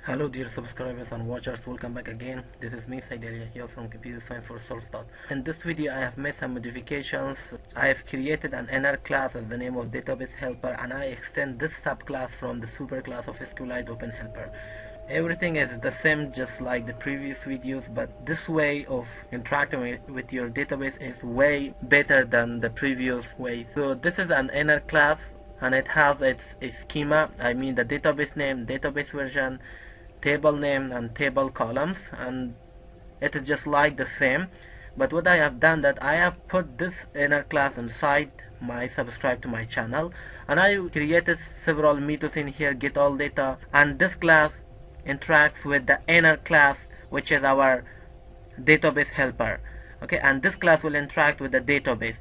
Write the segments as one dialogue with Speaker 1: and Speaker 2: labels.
Speaker 1: Hello dear subscribers and watchers, welcome back again. This is me Saidelia here from Computer Science for Self-Taught. In this video I have made some modifications. I have created an inner class as the name of database helper, and I extend this subclass from the superclass of SQLite Open Helper. Everything is the same just like the previous videos, but this way of interacting with your database is way better than the previous way. So this is an inner class and it has its schema, I mean the database name, database version, table name and table columns, and it is just like the same. But what I have done that I have put this inner class inside my subscribe to my channel, and I created several methods in here, get all data, and this class interacts with the inner class which is our database helper. Okay, and this class will interact with the database.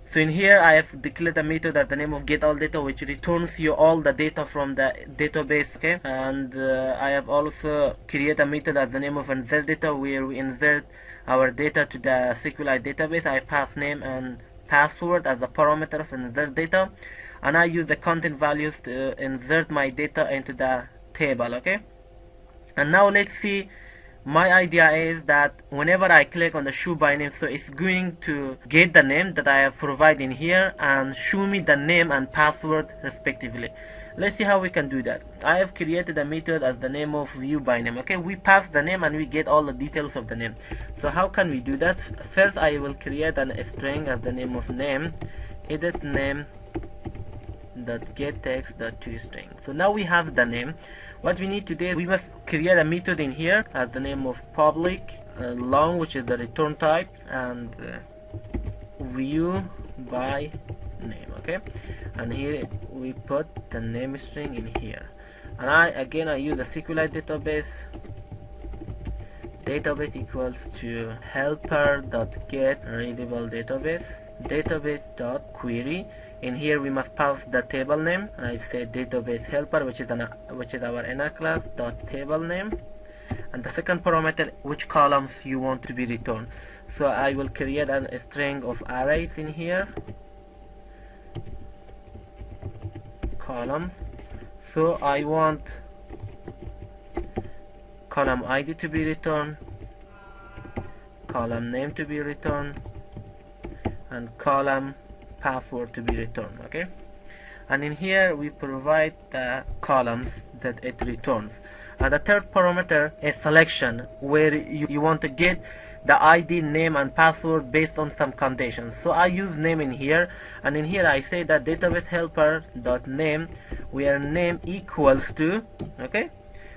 Speaker 1: So in here I have declared a method at the name of getAllData, which returns you all the data from the database. Okay, and I have also created a method at the name of insertData, where we insert our data to the SQLite database. I pass name and password as the parameter of insertData, and I use the content values to insert my data into the table. Okay, and now let's see. My idea is that whenever I click on the show by name, so it's going to get the name that I have provided in here and show me the name and password respectively. Let's see how we can do that. I have created a method as the name of view by name. Okay, we pass the name and we get all the details of the name. So how can we do that? First I will create a string as the name of name, edit name dot get text dot toString. So now we have the name. What we need to do is we must create a method in here as the name of public long, which is the return type, and view by name. Okay, and here we put the name string in here, and I use the SQLite database equals to helper.get readable database dot query. In here we must pass the table name, and I say database helper, which is our inner class dot table name, and the second parameter which columns you want to be returned. So I will create a string of arrays in here, columns. So I want column ID to be returned, column name to be returned, and column password to be returned. Okay, and in here we provide the columns that it returns, and the third parameter is selection, where you want to get the ID, name and password based on some conditions. So I use name in here, and in here I say that database helper dot name, where name equals to, okay,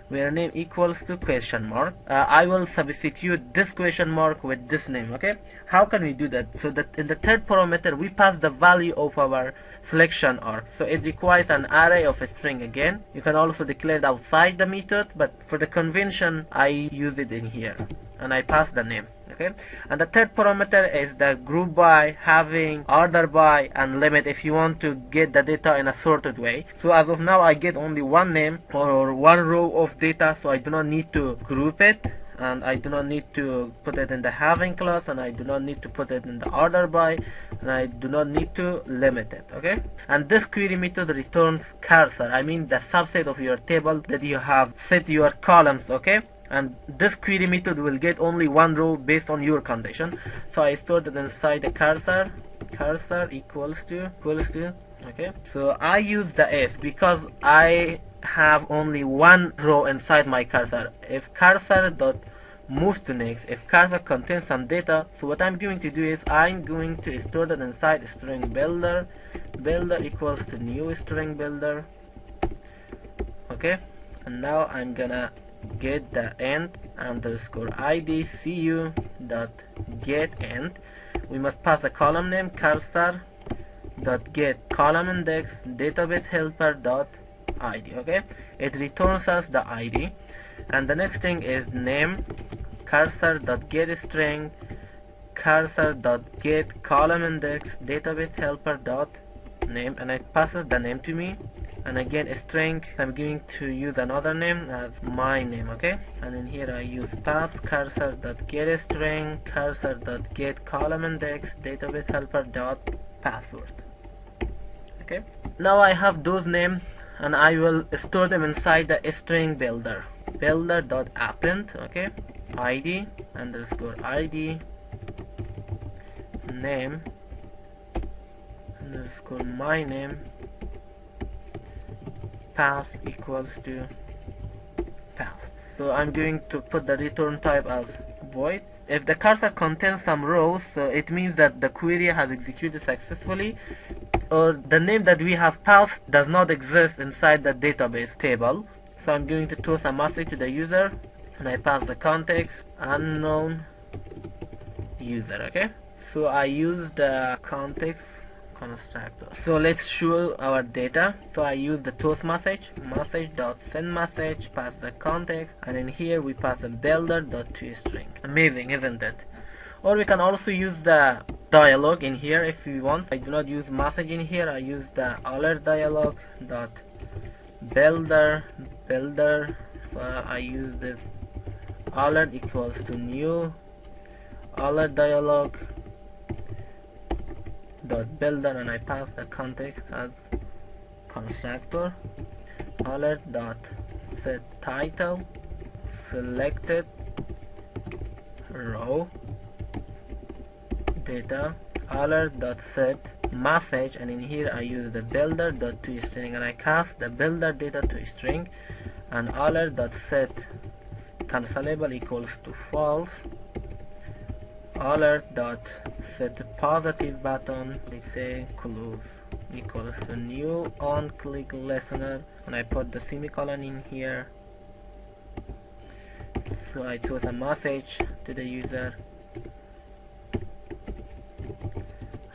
Speaker 1: where name equals to question mark. I will substitute this question mark with this name. Okay, how can we do that? So that in the third parameter we pass the value of our selection arc, so it requires an array of a string. Again, you can also declare it outside the method, but for the convention I use it in here, and I pass the name. Okay, and the third parameter is the group by, having, order by, and limit if you want to get the data in a sorted way. So as of now I get only one name or one row of data, so I do not need to group it, and I do not need to put it in the having class, and I do not need to put it in the order by, and I do not need to limit it. Okay, and this query method returns cursor, I mean the subset of your table that you have set your columns. Okay, and this query method will get only one row based on your condition. So I stored it inside the cursor equals to. Okay, so I use the if because I have only one row inside my cursor. If cursor dot move to next, if cursor contains some data, so what I'm going to do is I'm going to store that inside string builder equals to new string builder. Okay, and now I'm gonna get the end underscore id cu dot get end. We must pass a column name, cursor dot get column index database helper dot id. Okay, it returns us the id, and the next thing is name, cursor dot get string, cursor dot get column index database helper dot name, and it passes the name to me. And again a string, I'm going to use another name as my name. Okay, and in here I use pass cursor dot get string, cursor dot get column index database helper dot password. Okay, now I have those names and I will store them inside the string builder.append. Okay, id underscore id name underscore my name path equals to path. So I'm going to put the return type as void. If the cursor contains some rows, so it means that the query has executed successfully, or the name that we have passed does not exist inside the database table. So I'm going to toss a message to the user, and I pass the context unknown user. Okay, so I use the context constructor. So let's show our data. So I use the toast message dot-send message, pass the context, and in here we pass the builder.toString. Amazing, isn't it? Or we can also use the dialog in here if we want. I do not use message in here. I use the alert dialog dot builder. So I use this alert equals to new alert dialog dot builder, and I pass the context as constructor alert dot set title selected row data alert dot set message, and in here I use the builder dot toString, and I cast the builder data to string, and alert dot set cancelable equals to false, alert dot set positive button, let's say close, equals to new on click listener, and I put the semicolon in here. So I toss a message to the user,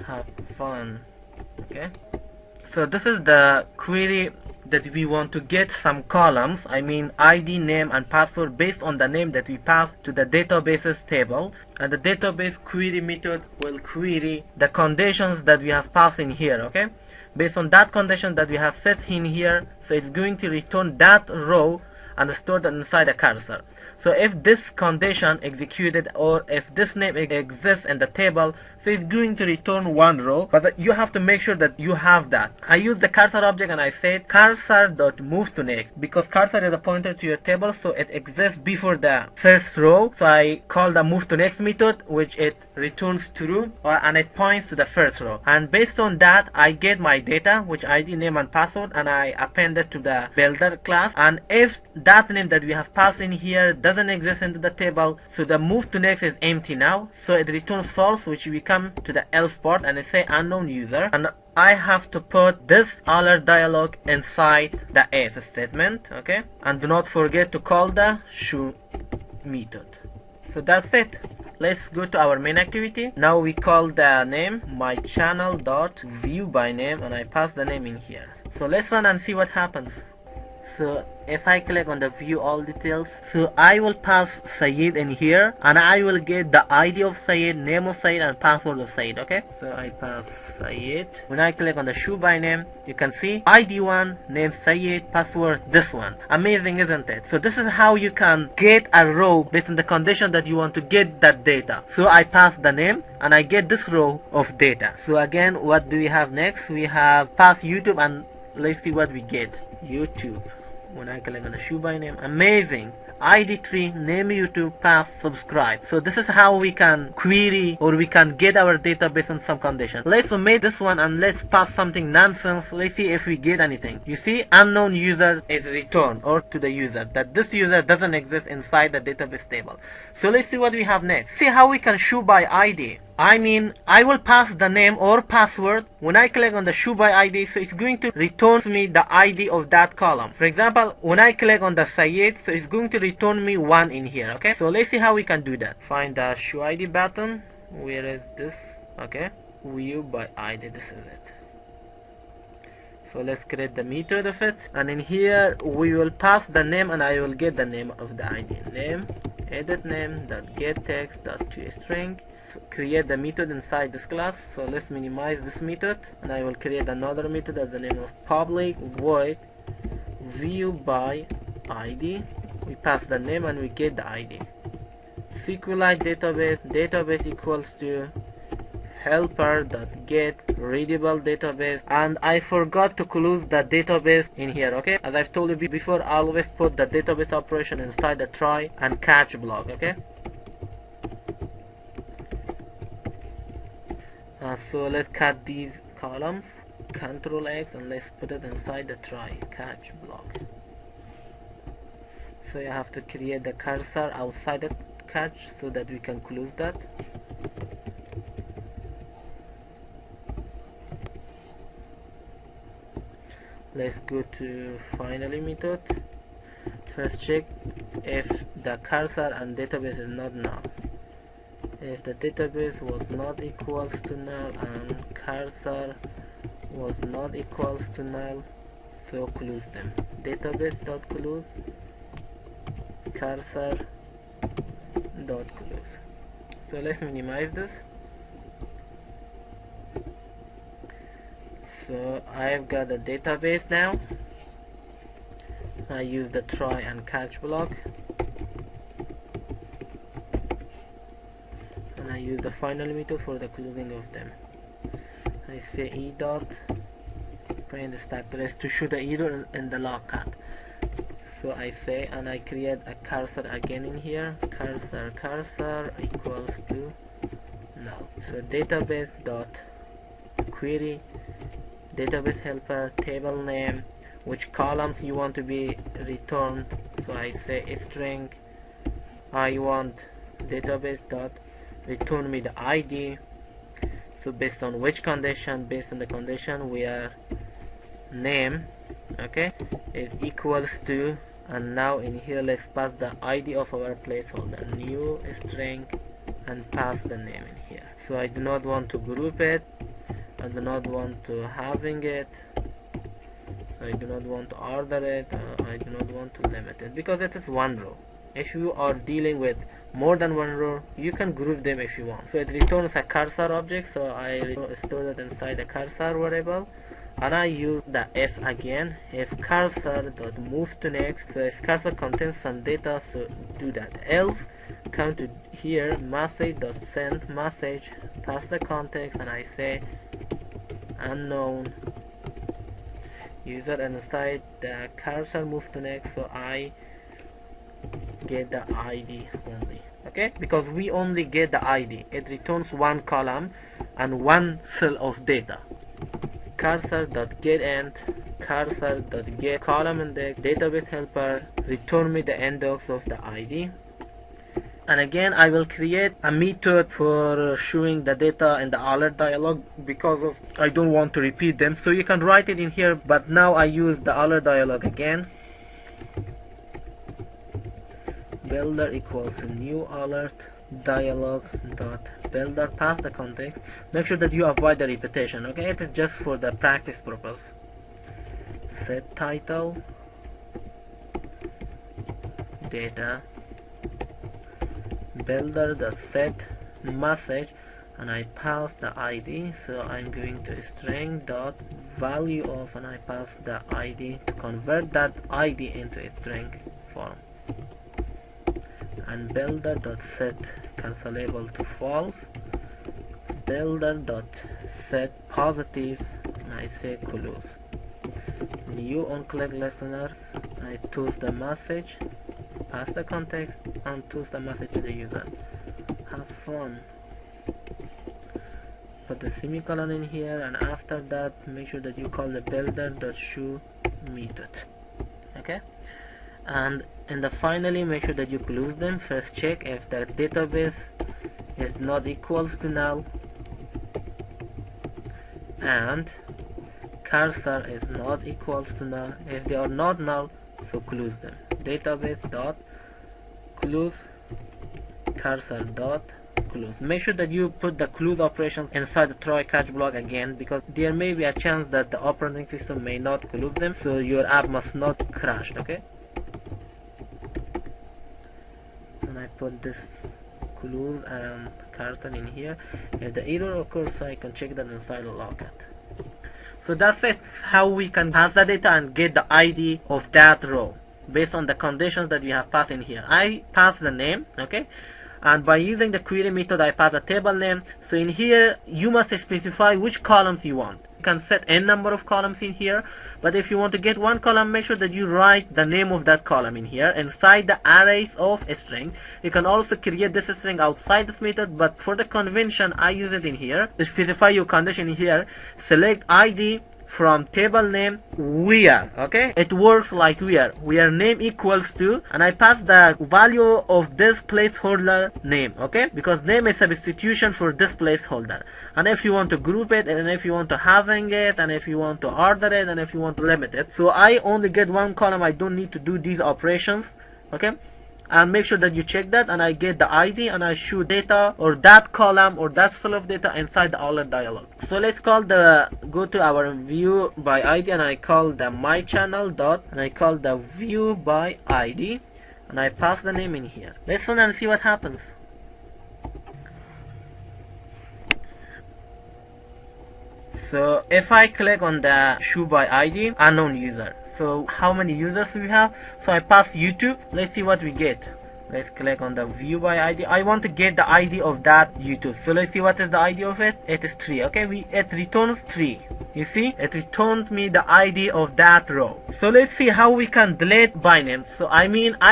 Speaker 1: have fun. Okay, so this is the query that we want to get some columns, I mean ID, name and password, based on the name that we pass to the databases table, and the database query method will query the conditions that we have passed in here. Okay, based on that condition that we have set in here, so it's going to return that row and store that inside a cursor. So if this condition executed, or if this name exists in the table, so it's going to return one row, but you have to make sure that you have that. I use the cursor object and I said cursor.move to next, because cursor is a pointer to your table, so it exists before the first row. So I call the move to next method, which it returns true, and it points to the first row, and based on that I get my data, which ID, name and password, and I append it to the builder class. And if that name that we have passed in here doesn't exist into the table, so the move to next is empty now, so it returns false, which we come to the else part and it say unknown user, and I have to put this alert dialog inside the if statement. Okay, and do not forget to call the show method. So that's it. Let's go to our main activity. Now we call the name my channel dot view by name, and I pass the name in here. So let's run and see what happens. So if I click on the view all details, so I will pass Sayed in here, and I will get the ID of Sayed, name of Sayed and password of Sayed. Okay, so I pass Sayed. When I click on the shoe by name, you can see ID 1, name Sayed, password this one. Amazing, isn't it? So this is how you can get a row based on the condition that you want to get that data. So I pass the name and I get this row of data. So again, what do we have next? We have pass YouTube, and let's see what we get. YouTube. When I click on the shoe by name, amazing. ID 3, name YouTube, pass, subscribe. So this is how we can query, or we can get our data based on some condition. Let's omit this one and let's pass something nonsense. Let's see if we get anything. You see, unknown user is returned, or to the user, that this user doesn't exist inside the database table. So let's see what we have next. See how we can show by ID. I mean, I will pass the name or password. When I click on the show by ID, so it's going to return me the ID of that column. For example, when I click on the Sayed, so it's going to return me 1 in here. Okay, so let's see how we can do that. Find the show ID button. Where is this? Okay, view by ID, this is it. So let's create the method of it, and in here we will pass the name, and I will get the name of the ID. Name, edit name dot get text dot toString. Create the method inside this class. So let's minimize this method, and I will create another method as the name of public void view by ID. We pass the name and we get the ID. SQLiteDatabase, database equals to helper.get readable database, and I forgot to close the database in here. Okay, as I've told you before, always put the database operation inside the try and catch block. Okay, so let's cut these columns, Control X, and let's put it inside the try catch block. So you have to create the cursor outside the catch so that we can close that. Let's go to finally method. First check if the cursor and database is not null. If the database was not equals to null and cursor was not equals to null, so close them. Database.close, cursor dot close. So let's minimize this. So I've got the database now. I use the try and catch block, and I use the final method for the closing of them. I say e dot print stack trace to show the error in the log cut. So I say, and I create a cursor again in here, cursor equals to null. So database dot query database helper table name, which columns you want to be returned. So I say string, I want database dot return me the ID. So based on which condition? Based on the condition where name, okay, is equals to, and now in here let's pass the ID of our placeholder, new string, and pass the name in here. So I do not want to group it, I do not want to having it, I do not want to order it, I do not want to limit it, because it is one row. If you are dealing with more than one row, you can group them if you want. So it returns a cursor object, so I store it inside the cursor variable, and I use the if again, if cursor dot move to next. So if cursor contains some data, so do that. Else come to here, message dot send message, pass the context, and I say unknown user, and inside the cursor move to next, so I get the ID only. Okay, because we only get the ID, it returns one column and one cell of data. Cursor.getInt, cursor.get column index, database helper, return me the index of the ID. And again I will create a method for showing the data in the alert dialog, because of I don't want to repeat them. So you can write it in here, but now I use the alert dialog again. Builder equals new alert dialog dot builder, pass the context. Make sure that you avoid the repetition. Okay, it is just for the practice purpose. Set title data builder dot set message, and I pass the ID. So I'm going to string dot value of, and I pass the ID to convert that ID into a string form. And builder dot set cancelable to false, builder dot set positive, and I say close. New on click listener, I choose the message, pass the context, and choose the message to the user. Have fun. Put the semicolon in here, and after that make sure that you call the builder dot show method. Okay, and in the finally make sure that you close them. First check if the database is not equals to null and cursor is not equals to null. If they are not null, so close them. Database dot close, cursor dot close. Make sure that you put the close operation inside the try catch block again, because there may be a chance that the operating system may not close them, so your app must not crash. Okay, and I put this close and cursor in here. If the error occurs, so I can check that inside the logcat. So that's it, how we can pass the data and get the ID of that row based on the conditions that we have passed in here. I pass the name, okay, and by using the query method I pass a table name. So in here you must specify which columns you want. You can set n number of columns in here, but if you want to get one column, make sure that you write the name of that column in here inside the arrays of a string. You can also create this string outside this method, but for the convention I use it in here. Specify your condition in here, select id from table name where, okay, it works like where name equals to, and I pass the value of this placeholder name, okay, because name is a substitution for this placeholder. And if you want to group it, and if you want to having it, and if you want to order it, and if you want to limit it. So I only get one column, I don't need to do these operations, okay. And make sure that you check that, and I get the ID and I shoot data or that column or that cell of data inside the alert dialog. So let's go to our view by ID, and I call the my channel dot, and I call the view by ID, and I pass the name in here. Let's run and see what happens. So if I click on the show by ID, unknown user. So how many users we have? So I pass YouTube. Let's see what we get. Let's click on the view by ID. I want to get the ID of that YouTube. So let's see what is the ID of it. It is 3. Okay, it returns 3. You see, it returned me the ID of that row. So let's see how we can delete by name. So I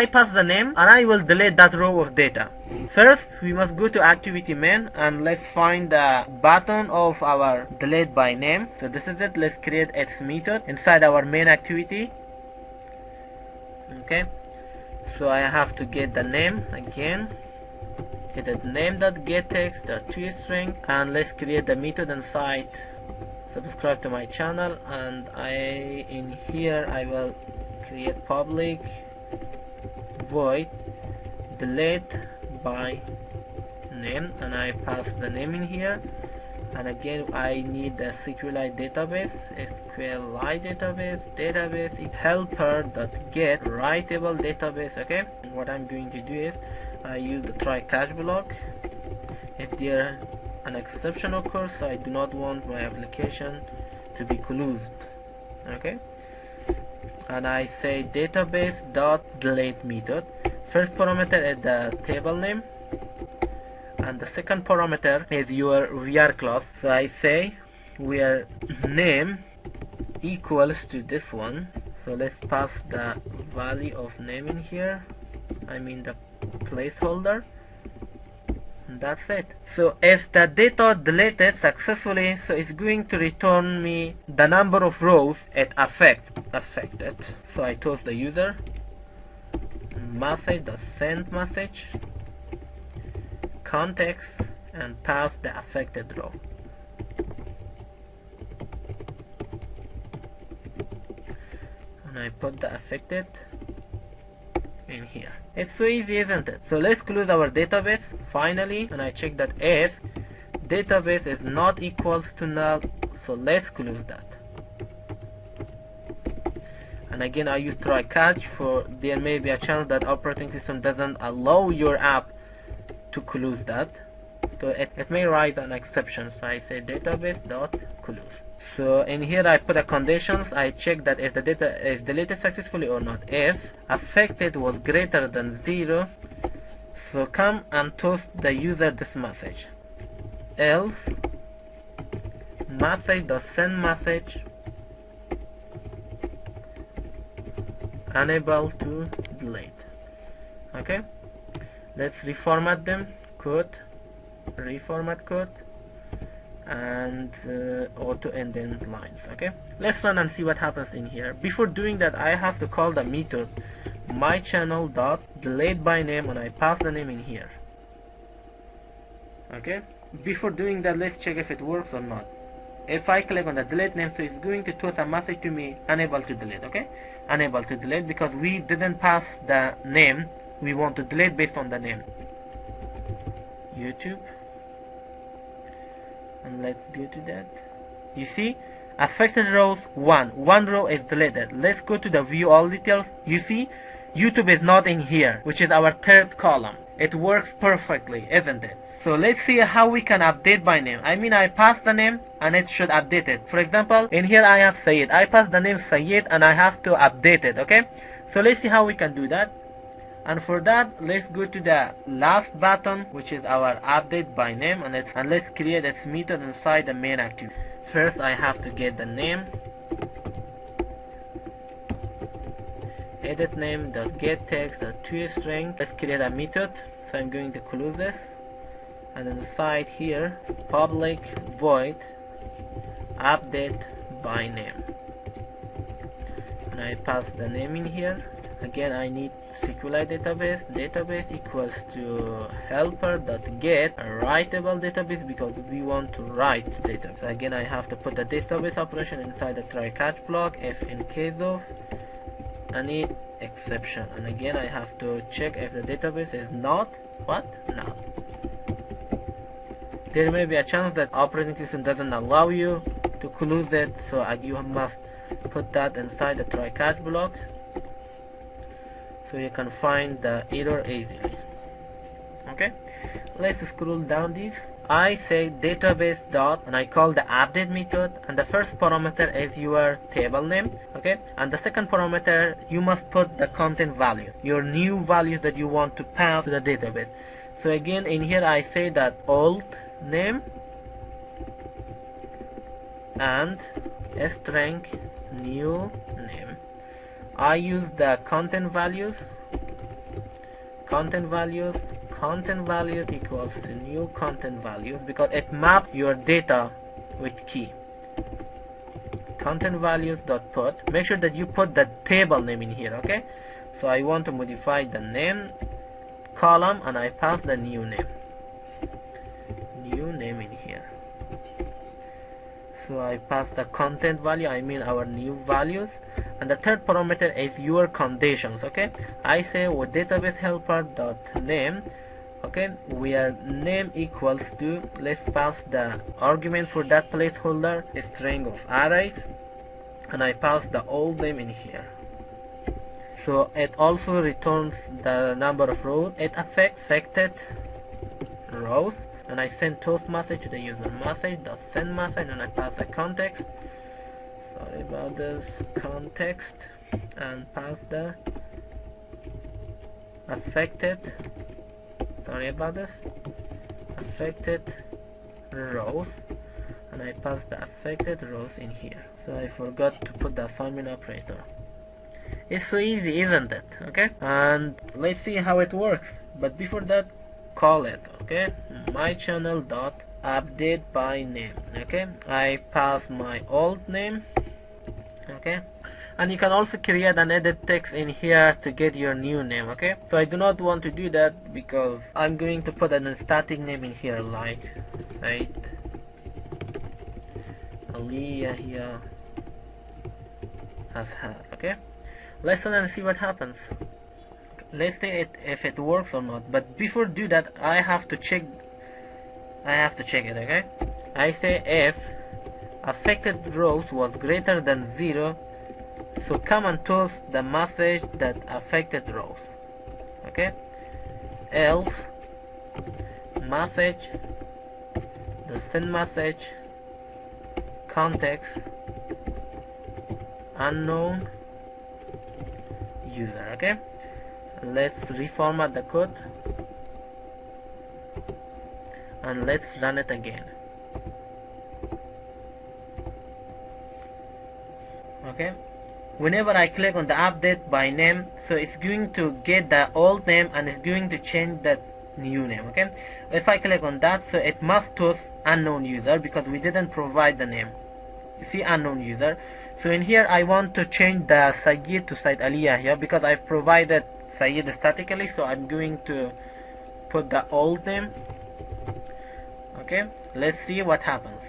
Speaker 1: pass the name and I will delete that row of data. First, we must go to activity main and let's find the button of our delete by name. So this is it. Let's create its method inside our main activity. Okay. So I have to get the name again. Get the name.getText, the toString, and let's create the method inside. Subscribe to my channel, and in here I will create public void delete by name, and I pass the name in here. And again I need the SQLiteDatabase, database helper.get writable database. Okay, what I'm going to do is I use the try catch block. If there an exception occurs, I do not want my application to be closed. Okay, and I say database.delete method. First parameter is the table name, and the second parameter is your VR class. So I say where name equals to this one. So let's pass the value of name in here, the placeholder, and that's it. So if the data deleted successfully, so it's going to return me the number of rows it affected. So I toss the user message, the send message, context, and pass the affected row. And I put the affected in here. It's so easy, isn't it? So let's close our database finally, and I check that if database is not equals to null, so let's close that. And again I use try catch, for there may be a chance that operating system doesn't allow your app to close that, so it may write an exception. So I say database.close. So in here I put a conditions. I check that if the data is deleted successfully or not. If affected was greater than 0, so come and toss the user this message. Else message.send message unable to delete. Okay, let's reformat them. Reformat code, and auto indent lines. Okay, let's run and see what happens in here. Before doing that, I have to call the method my channel dot delete by name, and I pass the name in here. Okay, before doing that, let's check if it works or not. If I click on the delete name, so it's going to toss a message to me unable to delete. Okay, unable to delete because we didn't pass the name we want to delete based on the name. YouTube, and let's go to that. You see, affected rows one row is deleted. Let's go to the view all details. You see, YouTube is not in here, which is our third column. It works perfectly, isn't it? So let's see how we can update by name. I pass the name and it should update it. For example, in here I have Sayed. I pass the name Sayed and I have to update it. Okay, so let's see how we can do that. And for that, let's go to the last button, which is our update by name, and let's create this method inside the main activity. First, I have to get the name. Edit name dot get text dot toString. Let's create a method. So I'm going to close this, and inside here, public void update by name, and I pass the name in here. Again, I need SQLiteDatabase equals to helper.get a writable database because we want to write data. So again, I have to put the database operation inside the try catch block if in case of any exception, and again I have to check if the database is not null. There may be a chance that operating system doesn't allow you to close it, so you must put that inside the try catch block so you can find the error easily. Okay, let's scroll down these. I say database dot, and I call the update method, and the first parameter is your table name. Okay, and the second parameter, you must put the content value, your new values that you want to pass to the database. So again, in here I say that old name and string new name. I use the content values equals to new content values because it maps your data with key. Content values dot put. Make sure that you put the table name in here. Okay, so I want to modify the name column, and I pass the new name in here. So I pass the content value, I mean our new values, and the third parameter is your conditions. Okay, I say with database helper dot name. Okay, where name equals to, let's pass the argument for that placeholder, a string of arrays, and I pass the old name in here. So it also returns the number of rows. It affected rows, and I send toast message to the user message.send message, and I pass the context. Sorry about this, context, and pass the affected. Sorry about this, affected rows, and I pass the affected rows in here. So I forgot to put the assignment operator. It's so easy, isn't it? Okay, and let's see how it works. But before that, call it. Okay, my channel dot update by name. Okay, I pass my old name. Okay, and you can also create an edit text in here to get your new name. Okay, so I do not want to do that because I'm going to put a static name in here like Said Aliyah here Azhar. Okay, let's run and see what happens. Let's see if it works or not. But before do that, I have to check it. Okay, I say if affected rows was greater than 0, so come and toast the message that affected rows. Okay, else message the send message context unknown user. Okay, let's reformat the code and let's run it again. Okay, whenever I click on the update by name, so it's going to get the old name and it's going to change the new name. Okay, if I click on that, so it must toast unknown user because we didn't provide the name. You see, unknown user. So in here I want to change the Sayyid to Said Aliyah here because I've provided Sayyid statically, so I'm going to put the old name. Okay, let's see what happens.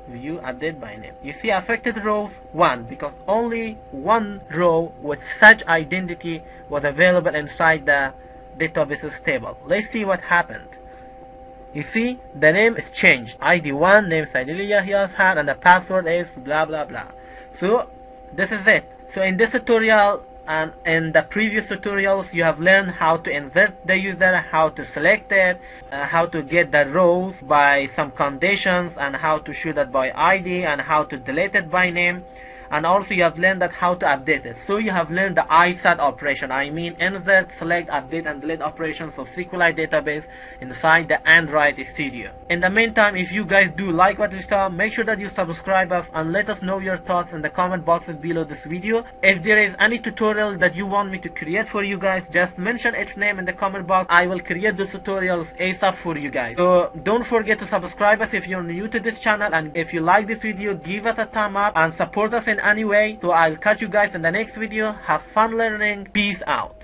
Speaker 1: View update by name. You see affected rows 1 because only one row with such identity was available inside the databases table. Let's see what happened. You see the name is changed. ID 1, name Said Aliyah Azhar, and the password is blah blah blah. So this is it. So in this tutorial and in the previous tutorials, you have learned how to insert the user, how to select it, how to get the rows by some conditions, and how to show that by ID, and how to delete it by name. and also you have learned that how to update it. So you have learned the ISAT operation, I mean insert, select, update and delete operations of SQLite database inside the Android Studio. In the meantime, if you guys do like what we saw, make sure that you subscribe us and let us know your thoughts in the comment boxes below this video. If there is any tutorial that you want me to create for you guys, just mention its name in the comment box. I will create those tutorials ASAP for you guys. So don't forget to subscribe us if you're new to this channel, and if you like this video, give us a thumb up and support us in any way. So I'll catch you guys in the next video. Have fun learning. Peace out.